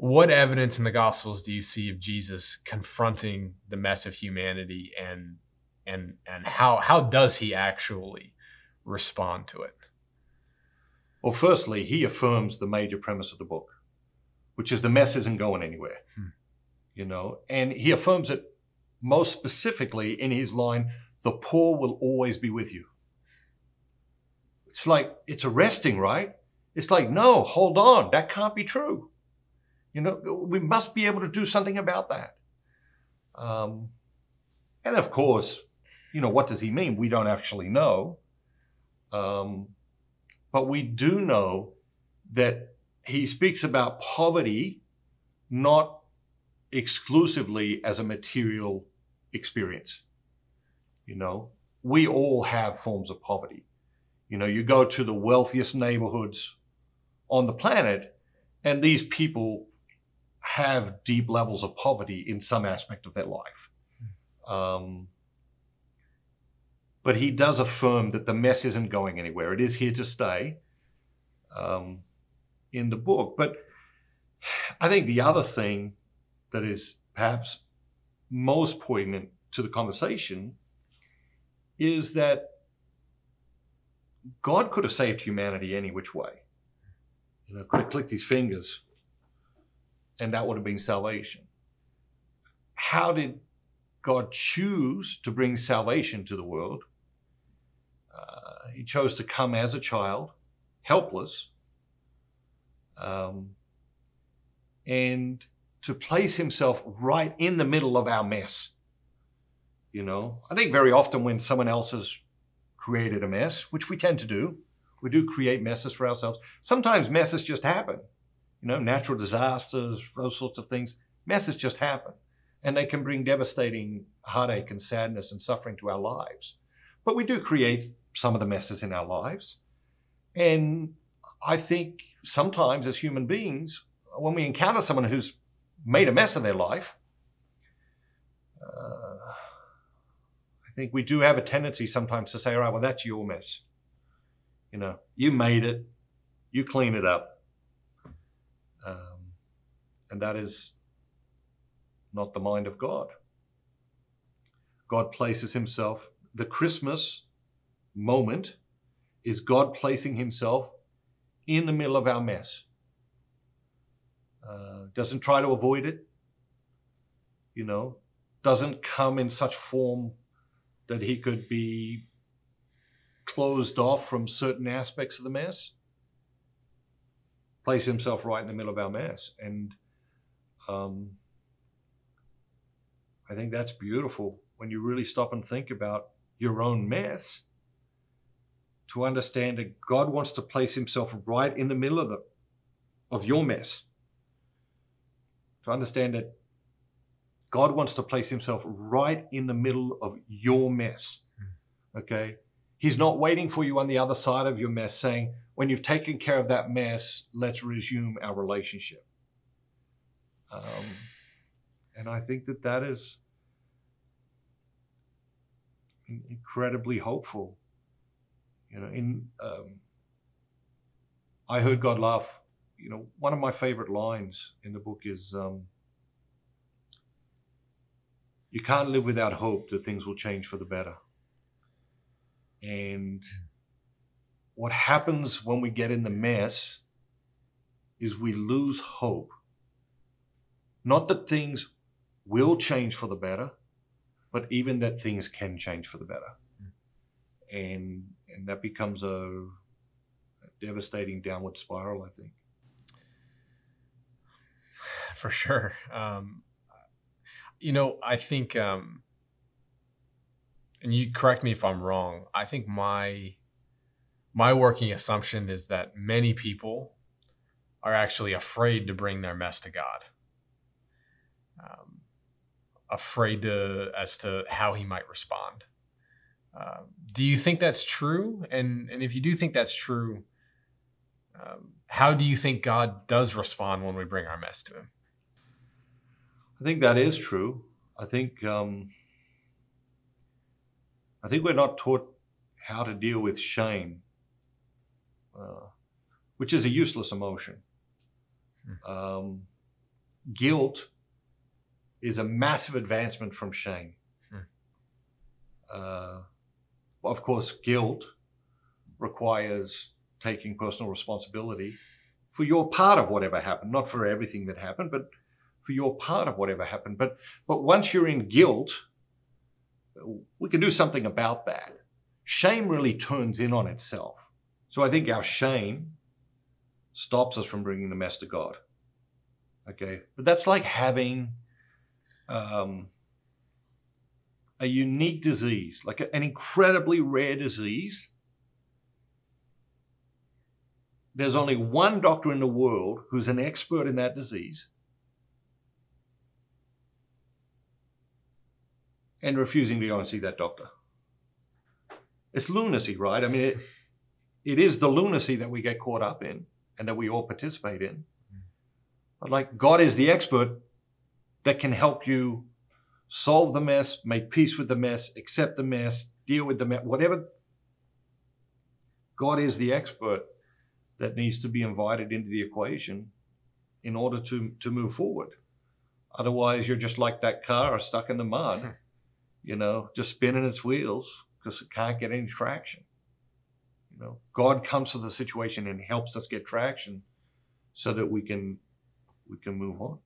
what evidence in the Gospels do you see of Jesus confronting the mess of humanity, and how does he actually respond to it? Well, firstly, he affirms the major premise of the book, which is the mess isn't going anywhere. And he affirms it most specifically in his line, "The poor will always be with you." It's like, it's arresting, right? It's like, no, hold on, that can't be true. We must be able to do something about that. And of course, what does he mean? We don't actually know. But we do know that he speaks about poverty not exclusively as a material experience. We all have forms of poverty. You go to the wealthiest neighborhoods on the planet, and these people have deep levels of poverty in some aspect of their life. But he does affirm that the mess isn't going anywhere. It is here to stay in the book. But I think the other thing that is perhaps most poignant to the conversation is that God could have saved humanity any which way. Could have clicked his fingers and that would have been salvation. How did God choose to bring salvation to the world? He chose to come as a child, helpless, and to place himself right in the middle of our mess. I think very often when someone else has created a mess, which we tend to do, we do create messes for ourselves. Sometimes messes just happen. Natural disasters, those sorts of things. Messes just happen. And they can bring devastating heartache and sadness and suffering to our lives. But we do create some of the messes in our lives. And I think sometimes as human beings, when we encounter someone who's made a mess of their life, I think we do have a tendency sometimes to say, all right, well, that's your mess. You made it, you clean it up. And that is not the mind of God. God places himself, the Christmas moment is God placing himself in the middle of our mess. Doesn't try to avoid it, doesn't come in such form that he could be closed off from certain aspects of the mess. Place himself right in the middle of our mess. And I think that's beautiful when you really stop and think about your own mess, to understand that God wants to place himself right in the middle of your mess. To understand that God wants to place himself right in the middle of your mess. Okay? He's not waiting for you on the other side of your mess saying, when you've taken care of that mess, let's resume our relationship. And I think that is incredibly hopeful. I heard God laugh. One of my favorite lines in the book is, you can't live without hope that things will change for the better. And what happens when we get in the mess is we lose hope. Not that things will change for the better, but even that things can change for the better. And that becomes a devastating downward spiral, I think. For sure. I think, and you correct me if I'm wrong, I think my working assumption is that many people are actually afraid to bring their mess to God. Afraid as to how he might respond. Do you think that's true? And if you do think that's true, how do you think God does respond when we bring our mess to him? I think that is true. I think we're not taught how to deal with shame, which is a useless emotion. guilt is a massive advancement from shame. Of course, guilt requires taking personal responsibility for your part of whatever happened, not for everything that happened, but for your part of whatever happened. But once you're in guilt, we can do something about that. Shame really turns in on itself. So I think our shame stops us from bringing the mess to God. Okay, but that's like having a unique disease, like an incredibly rare disease. There's only one doctor in the world who's an expert in that disease, and refusing to go and see that doctor. It's lunacy, right? I mean, it is the lunacy that we get caught up in and that we all participate in. But like, God is the expert that can help you solve the mess, make peace with the mess, accept the mess, deal with the mess, whatever. God is the expert that needs to be invited into the equation in order to move forward. Otherwise, you're just like that car stuck in the mud, just spinning its wheels because it can't get any traction. God comes to the situation and helps us get traction so that we can move on.